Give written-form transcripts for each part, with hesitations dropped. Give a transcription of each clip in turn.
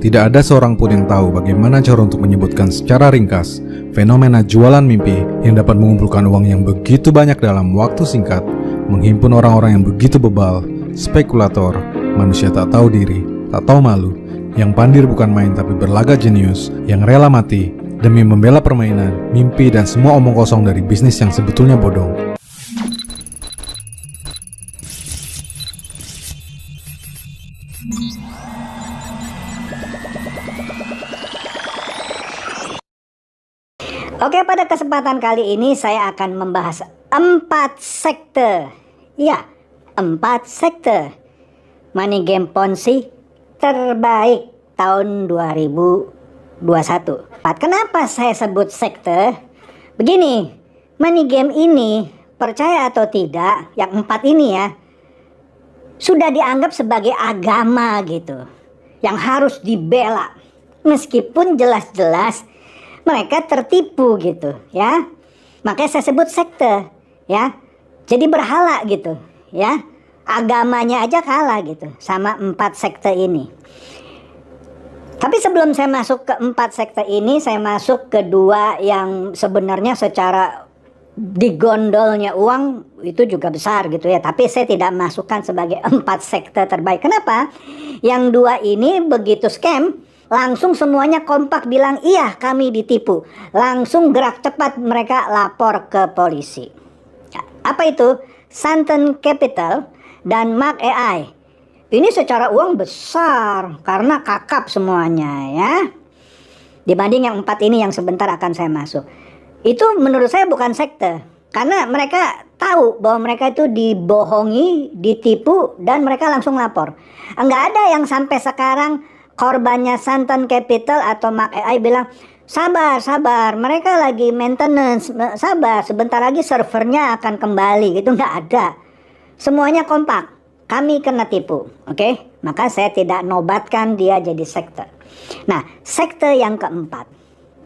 Tidak ada seorang pun yang tahu bagaimana cara untuk menyebutkan secara ringkas fenomena jualan mimpi yang dapat mengumpulkan uang yang begitu banyak dalam waktu singkat, menghimpun orang-orang yang begitu bebal, spekulator, manusia tak tahu diri, tak tahu malu, yang pandir bukan main tapi berlagak jenius, yang rela mati demi membela permainan, mimpi dan semua omong kosong dari bisnis yang sebetulnya bodong. Oke, pada kesempatan kali ini saya akan membahas 4 sekte. Ya, 4 sekte money game Ponzi terbaik tahun 2021. Kenapa saya sebut sekte? Begini, money game ini, percaya atau tidak, yang 4 ini ya, sudah dianggap sebagai agama gitu, yang harus dibela. Meskipun jelas-jelas mereka tertipu gitu ya. Makanya saya sebut sekte ya. Jadi berhala gitu ya. Agamanya aja kalah gitu sama 4 sekte ini. Tapi sebelum saya masuk ke 4 sekte ini, saya masuk ke 2 yang sebenarnya secara digondolnya uang itu juga besar gitu ya. Tapi saya tidak masukkan sebagai 4 sekte terbaik. Kenapa? Yang 2 ini begitu scam, langsung semuanya kompak bilang iya kami ditipu. Langsung gerak cepat mereka lapor ke polisi. Apa itu? Santen Capital dan Mark AI. Ini secara uang besar karena kakap semuanya ya. Dibanding yang 4 ini yang sebentar akan saya masuk. Itu menurut saya bukan sekte. Karena mereka tahu bahwa mereka itu dibohongi, ditipu, dan mereka langsung lapor. Enggak ada yang sampai sekarang korbannya Santen Capital atau Mark AI bilang, sabar, mereka lagi maintenance, sabar, sebentar lagi servernya akan kembali, gitu. Nggak ada. Semuanya kompak, kami kena tipu, oke? Maka saya tidak nobatkan dia jadi sekte. Nah, sekte yang keempat,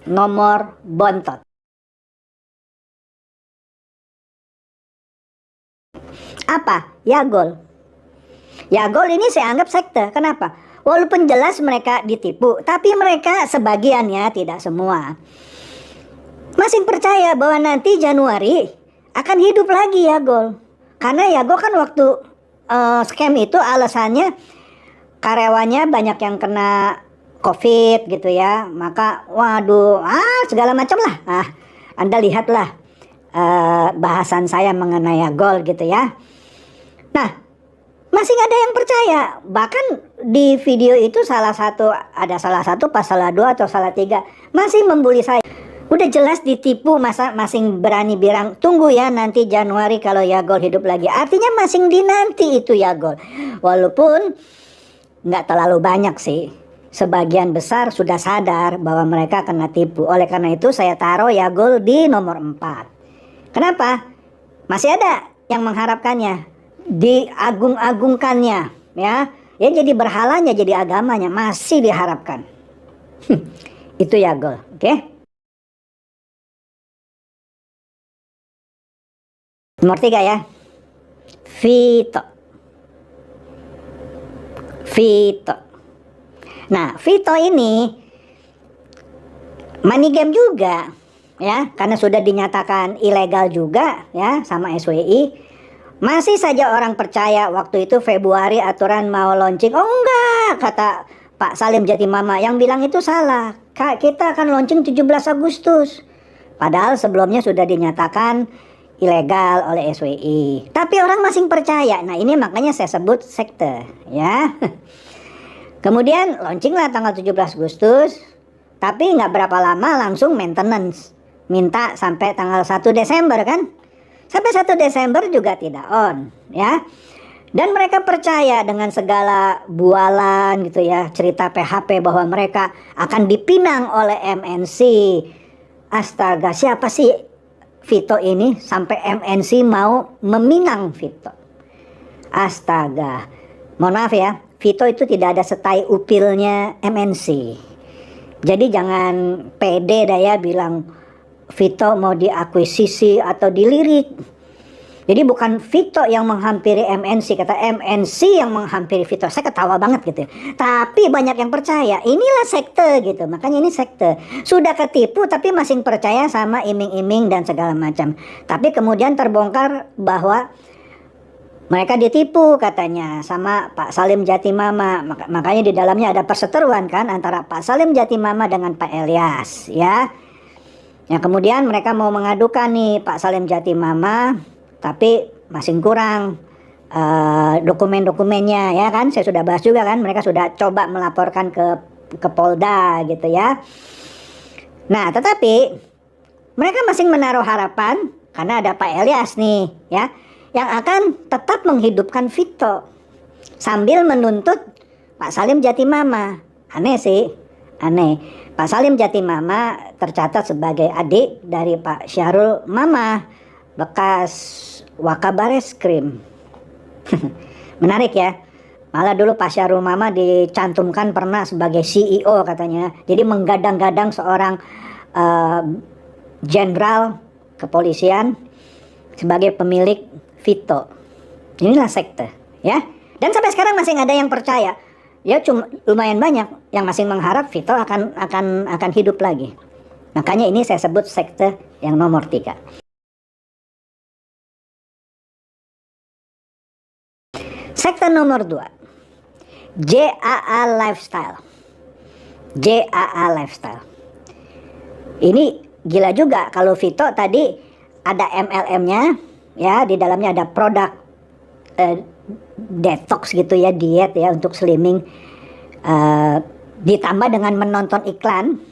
nomor bontot. Apa? Yagol. Yagol ini saya anggap sekte, kenapa? Walaupun jelas mereka ditipu, tapi mereka sebagian ya, tidak semua, masih percaya bahwa nanti Januari akan hidup lagi Yagol. Karena Yagol kan waktu scam itu alasannya karyawannya banyak yang kena COVID gitu ya. Maka waduh, segala macam lah. Anda lihatlah bahasan saya mengenai Yagol gitu ya. Nah, masih ada yang percaya. Bahkan di video itu salah satu pas salah 2 atau salah 3 masih membuli saya. Udah jelas ditipu, masa masing berani bilang tunggu ya nanti Januari kalau Yagol hidup lagi. Artinya masing dinanti itu Yagol. Walaupun nggak terlalu banyak sih. Sebagian besar sudah sadar bahwa mereka kena tipu. Oleh karena itu saya taruh Yagol di nomor 4. Kenapa? Masih ada yang mengharapkannya, diagung-agungkannya ya jadi berhalanya, jadi agamanya masih diharapkan. Itu Yagol, oke? Nomor 3 ya, Vito. Nah, Vito ini money game juga ya, karena sudah dinyatakan ilegal juga ya sama SWI. Masih saja orang percaya. Waktu itu Februari aturan mau launching. Oh enggak, kata Pak Salim Jatimama, yang bilang itu salah. Kita akan launching 17 Agustus. Padahal sebelumnya sudah dinyatakan ilegal oleh SWI. Tapi orang masih percaya. Nah, ini makanya saya sebut sekte ya. Kemudian launching lah tanggal 17 Agustus. Tapi nggak berapa lama langsung maintenance. Minta sampai tanggal 1 Desember kan. Sampai 1 Desember juga tidak on ya. Dan mereka percaya dengan segala bualan gitu ya, cerita PHP bahwa mereka akan dipinang oleh MNC. Astaga, siapa sih Vito ini sampai MNC mau meminang Vito? Astaga, mohon maaf ya, Vito itu tidak ada setai upilnya MNC. Jadi jangan pede dah ya bilang Vito mau diakuisisi atau dilirik. Jadi bukan Vito yang menghampiri MNC, kata MNC yang menghampiri Vito. Saya ketawa banget gitu. Tapi banyak yang percaya, inilah sekte gitu. Makanya ini sekte. Sudah ketipu tapi masih percaya sama iming-iming dan segala macam. Tapi kemudian terbongkar bahwa mereka ditipu katanya sama Pak Salim Jatimama. Makanya di dalamnya ada perseteruan kan antara Pak Salim Jatimama dengan Pak Elias ya. Yang kemudian mereka mau mengadukan nih Pak Salim Jatimama, tapi masih kurang dokumen-dokumennya ya kan. Saya sudah bahas juga kan, mereka sudah coba melaporkan ke Polda gitu ya. Nah tetapi mereka masih menaruh harapan karena ada Pak Elias nih ya, yang akan tetap menghidupkan Vito sambil menuntut Pak Salim Jatimama. Aneh sih, aneh. Pak Salim Jatimama tercatat sebagai adik dari Pak Syahrul Mama, bekas Wakabareskrim. Menarik ya. Malah dulu Pak Syahrul Mama dicantumkan pernah sebagai CEO katanya. Jadi menggadang-gadang seorang jenderal kepolisian sebagai pemilik Vito. Inilah sekte ya. Dan sampai sekarang masih ada yang percaya. Ya cuma lumayan banyak yang masih mengharap Vito akan hidup lagi. Makanya ini saya sebut sekte yang nomor 3. Sekte nomor 2, JAA Lifestyle. JAA Lifestyle. Ini gila juga kalau Vito tadi ada MLM-nya ya, di dalamnya ada produk detox gitu ya, diet ya untuk slimming, ditambah dengan menonton iklan.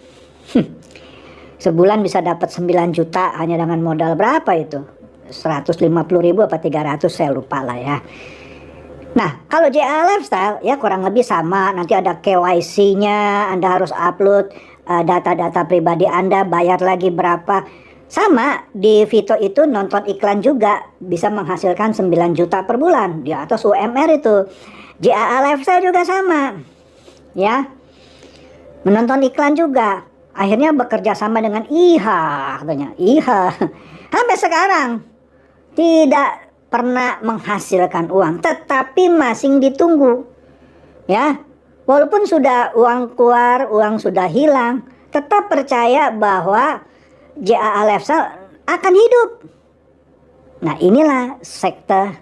Sebulan bisa dapat 9 juta hanya dengan modal berapa itu, 150.000 apa 300 saya lupa lah ya. Nah kalau JA Lifestyle ya kurang lebih sama, nanti ada KYC-nya, Anda harus upload data-data pribadi Anda, bayar lagi berapa. Sama di Vito itu nonton iklan juga bisa menghasilkan 9 juta per bulan di atas UMR itu. JAA Lifestyle juga sama ya, menonton iklan juga, akhirnya bekerja sama dengan IHA katanya. IHA sampai sekarang tidak pernah menghasilkan uang, tetapi masih ditunggu ya. Walaupun sudah uang keluar, uang sudah hilang, tetap percaya bahwa JAA Lifestyle akan hidup. Nah inilah sekte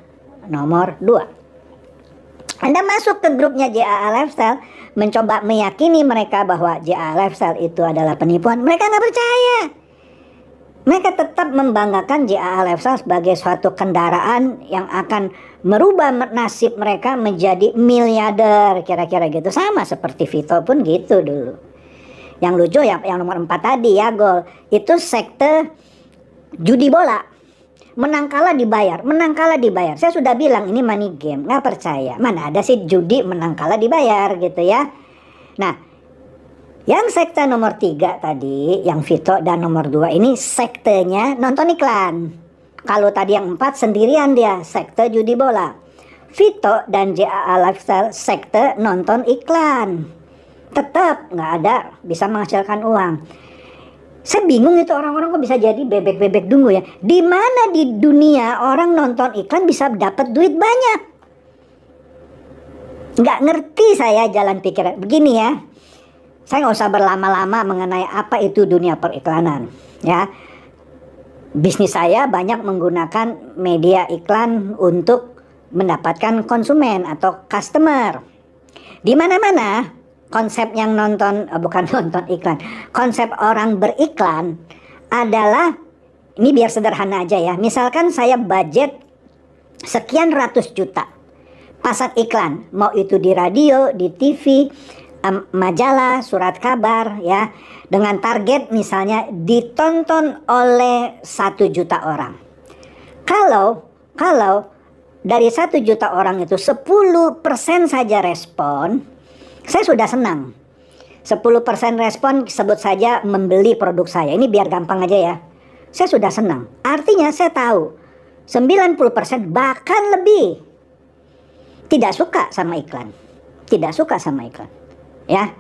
nomor 2. Anda masuk ke grupnya JAA Lifestyle, mencoba meyakini mereka bahwa JAA Lifestyle itu adalah penipuan. Mereka nggak percaya. Mereka tetap membanggakan JAA Lifestyle sebagai suatu kendaraan yang akan merubah nasib mereka menjadi miliarder, kira-kira gitu. Sama seperti Vito pun gitu dulu. Yang lucu yang nomor 4 tadi ya, Gol, itu sekte judi bola. Menang kalah dibayar, menang kalah dibayar. Saya sudah bilang ini money game, nggak percaya. Mana ada sih judi menang kalah dibayar gitu ya. Nah, yang sekte nomor 3 tadi, yang Vito, dan nomor 2 ini sektenya nonton iklan. Kalau tadi yang 4 sendirian dia, sekte judi bola. Vito dan JAA Lifestyle sekte nonton iklan. Tetap nggak ada bisa menghasilkan uang. Saya bingung itu orang-orang kok bisa jadi bebek-bebek dungu ya. Di mana di dunia orang nonton iklan bisa dapat duit banyak? Nggak ngerti saya jalan pikiran. Begini ya, saya nggak usah berlama-lama mengenai apa itu dunia periklanan ya. Bisnis saya banyak menggunakan media iklan untuk mendapatkan konsumen atau customer. Di mana-mana konsep yang bukan nonton iklan, konsep orang beriklan adalah, ini biar sederhana aja ya, misalkan saya budget sekian ratus juta pasang iklan, mau itu di radio, di TV, majalah, surat kabar ya, dengan target misalnya ditonton oleh 1 juta orang. Kalau dari 1 juta orang itu 10% saja respon, saya sudah senang. 10% respon sebut saja membeli produk saya. Ini biar gampang aja ya. Saya sudah senang. Artinya saya tahu 90% bahkan lebih tidak suka sama iklan. Tidak suka sama iklan. Ya.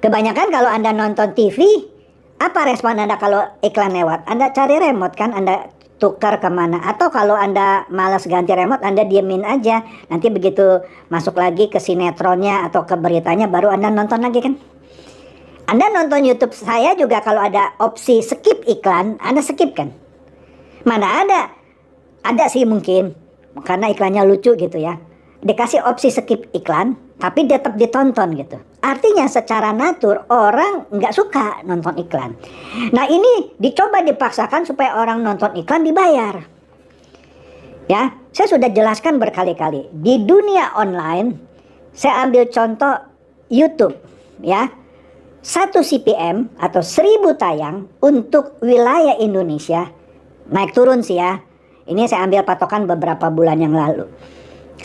Kebanyakan kalau Anda nonton TV, apa respon Anda kalau iklan lewat? Anda cari remote kan, Anda tukar kemana. Atau kalau Anda malas ganti remote, Anda diemin aja. Nanti begitu masuk lagi ke sinetronnya atau ke beritanya, baru Anda nonton lagi kan. Anda nonton YouTube saya juga kalau ada opsi skip iklan, Anda skip kan. Mana ada? Ada sih mungkin, karena iklannya lucu gitu ya. Dikasih opsi skip iklan, tapi tetap ditonton gitu. Artinya secara natur orang nggak suka nonton iklan. Nah ini dicoba dipaksakan supaya orang nonton iklan dibayar. Ya, saya sudah jelaskan berkali-kali. Di dunia online, saya ambil contoh YouTube ya. 1 CPM atau 1000 tayang untuk wilayah Indonesia, naik turun sih ya. Ini saya ambil patokan beberapa bulan yang lalu.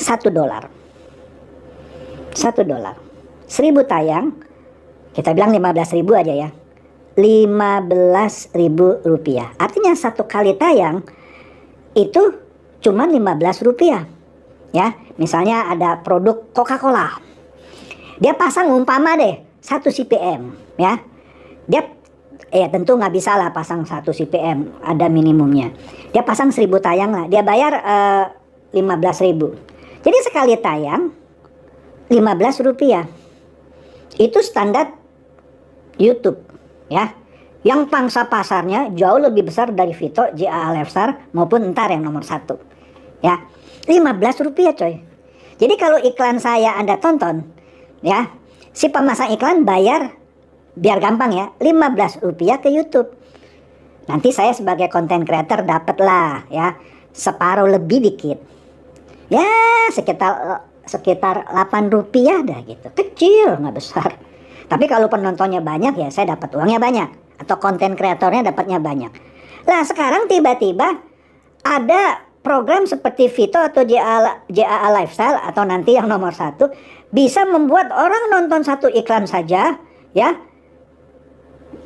$1. $1. 1000 tayang, kita bilang 15.000 aja ya. Rp15.000. Artinya satu kali tayang itu cuma Rp15. Ya, misalnya ada produk Coca-Cola. Dia pasang umpama deh 1 CPM ya. Dia tentu nggak bisa lah pasang 1 CPM, ada minimumnya. Dia pasang 1000 tayang lah, dia bayar 15.000. Jadi sekali tayang Rp15. Itu standar YouTube ya. Yang pangsa pasarnya jauh lebih besar dari Vito, JA Alefstar maupun ntar yang nomor 1 ya. Rp15 coy. Jadi kalau iklan saya Anda tonton ya, si pemasang iklan bayar, biar gampang ya, Rp15 ke YouTube. Nanti saya sebagai content creator dapat lah ya separuh lebih dikit. Ya sekitar Rp8 dah gitu. Kecil, nggak besar. Tapi kalau penontonnya banyak ya saya dapat uangnya banyak. Atau content creatornya dapatnya banyak. Nah sekarang tiba-tiba ada program seperti Vito atau JA Lifestyle atau nanti yang nomor 1 bisa membuat orang nonton satu iklan saja ya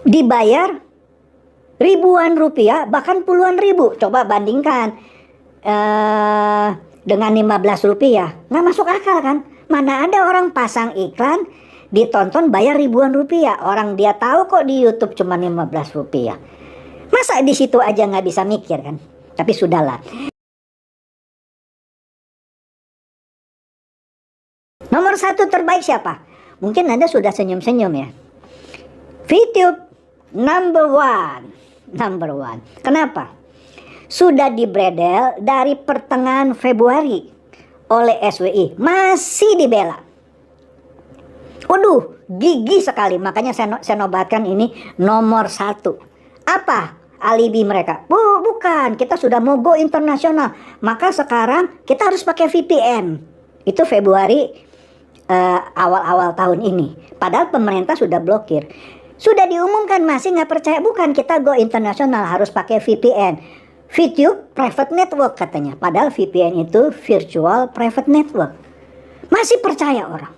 dibayar ribuan rupiah, bahkan puluhan ribu. Coba bandingkan dengan Rp15. Nggak masuk akal kan? Mana ada orang pasang iklan ditonton bayar ribuan rupiah. Orang dia tahu kok di YouTube cuma Rp15. Masa di situ aja nggak bisa mikir kan? Tapi sudahlah. Nomor 1 terbaik siapa? Mungkin Anda sudah senyum-senyum ya. VTube number one. Kenapa? Sudah dibredel dari pertengahan Februari oleh SWI. Masih dibela. Waduh, gigih sekali. Makanya saya nobatkan ini nomor 1. Apa alibi mereka? Bukan, kita sudah mau go internasional. Maka sekarang kita harus pakai VPN. Itu Februari awal-awal tahun ini. Padahal pemerintah sudah blokir. Sudah diumumkan, masih nggak percaya. Bukan, kita go internasional harus pakai VPN. VTube Private Network katanya. Padahal VPN itu Virtual Private Network. Masih percaya orang.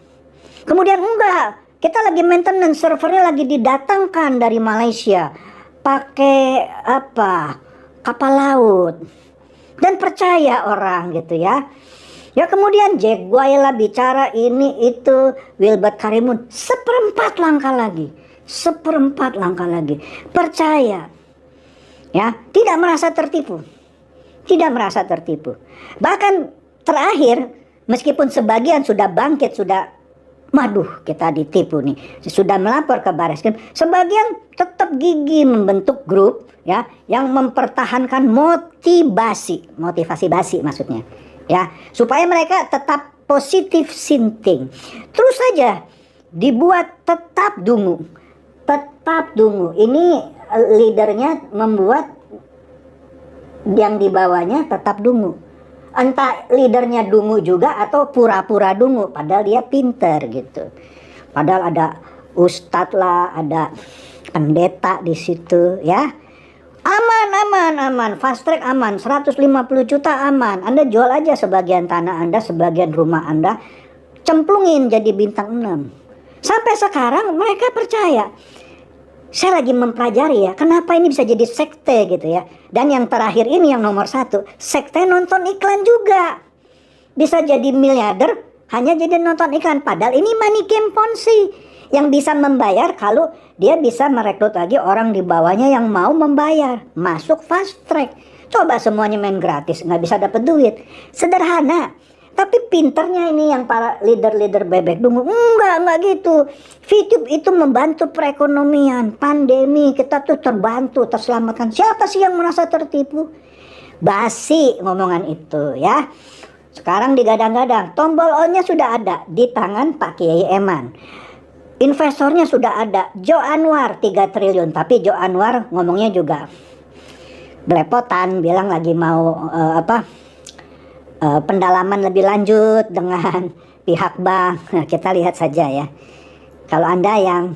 Kemudian enggak, kita lagi maintenance, servernya lagi didatangkan dari Malaysia. Pakai kapal laut. Dan percaya orang gitu ya. Ya kemudian Jack Guayla bicara ini itu, Wilbert Karimun seperempat langkah lagi. Percaya. Ya, tidak merasa tertipu. Bahkan terakhir, meskipun sebagian sudah bangkit, sudah waduh kita ditipu nih, sudah melapor ke Barreskrim, sebagian tetap gigih membentuk grup ya yang mempertahankan motivasi basi maksudnya. Ya, supaya mereka tetap positive thinking. Terus saja dibuat tetap dungu. Ini leadernya membuat yang di bawahnya tetap dungu. Entah leadernya dungu juga atau pura-pura dungu, padahal dia pinter gitu. Padahal ada ustadz lah, ada pendeta di situ ya. Aman, fast track aman, 150 juta aman. Anda jual aja sebagian tanah Anda, sebagian rumah Anda, cemplungin jadi bintang 6. Sampai sekarang mereka percaya. Saya lagi mempelajari ya, kenapa ini bisa jadi sekte gitu ya. Dan yang terakhir ini yang nomor 1, sekte nonton iklan juga. Bisa jadi miliarder hanya jadi nonton iklan. Padahal ini money game Ponzi yang bisa membayar kalau dia bisa merekrut lagi orang di bawahnya yang mau membayar. Masuk fast track. Coba semuanya main gratis, nggak bisa dapet duit. Sederhana. Tapi pinternya ini yang para leader-leader bebek dungu, enggak gitu. VTube itu membantu perekonomian, pandemi kita tuh terbantu, terselamatkan. Siapa sih yang merasa tertipu? Basi ngomongan itu ya. Sekarang digadang-gadang, tombol on-nya sudah ada di tangan Pak Kiai Eman. Investornya sudah ada, Jo Anwar 3 triliun, tapi Jo Anwar ngomongnya juga belepotan, bilang lagi mau pendalaman lebih lanjut dengan pihak bank. Nah, kita lihat saja ya. Kalau Anda yang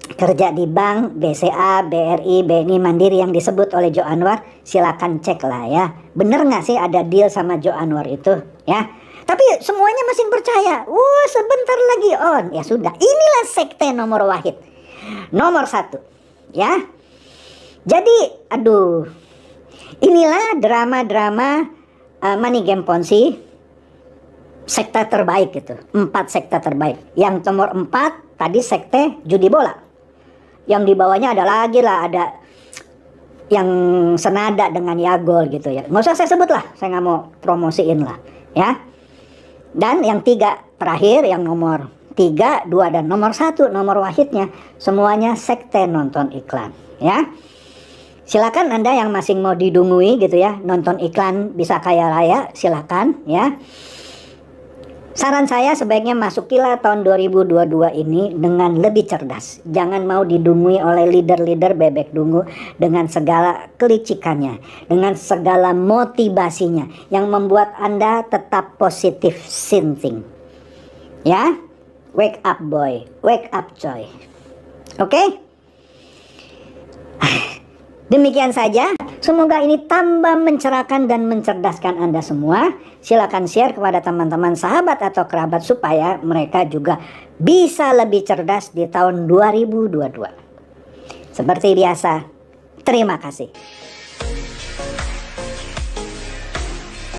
kerja di bank, BCA, BRI, BNI, Mandiri yang disebut oleh Jo Anwar, silakan cek lah ya. Bener nggak sih ada deal sama Jo Anwar itu ya? Tapi semuanya masih percaya. Wah, sebentar lagi on. Ya sudah, inilah sekte nomor wahid. Nomor 1 ya. Jadi, aduh. Inilah drama-drama money game Ponzi, sekte terbaik gitu. 4 sekte terbaik. Yang nomor 4 tadi sekte judi bola. Yang di bawahnya ada lagi lah, ada yang senada dengan Yagol gitu ya. Nggak usah saya sebut lah, saya nggak mau promosiin lah ya. Dan yang 3 terakhir, yang nomor 3, 2 dan nomor 1, nomor wahidnya semuanya sekte nonton iklan ya. Silakan Anda yang masih mau didungui gitu ya, nonton iklan bisa kaya raya, silakan ya. Saran saya sebaiknya masukilah tahun 2022 ini dengan lebih cerdas. Jangan mau didungui oleh leader-leader bebek dungu dengan segala kelicikannya, dengan segala motivasinya yang membuat Anda tetap positive thinking. Ya, wake up boy, wake up coy. Oke? Demikian saja, semoga ini tambah mencerahkan dan mencerdaskan Anda semua. Silakan share kepada teman-teman, sahabat atau kerabat supaya mereka juga bisa lebih cerdas di tahun 2022. Seperti biasa, terima kasih.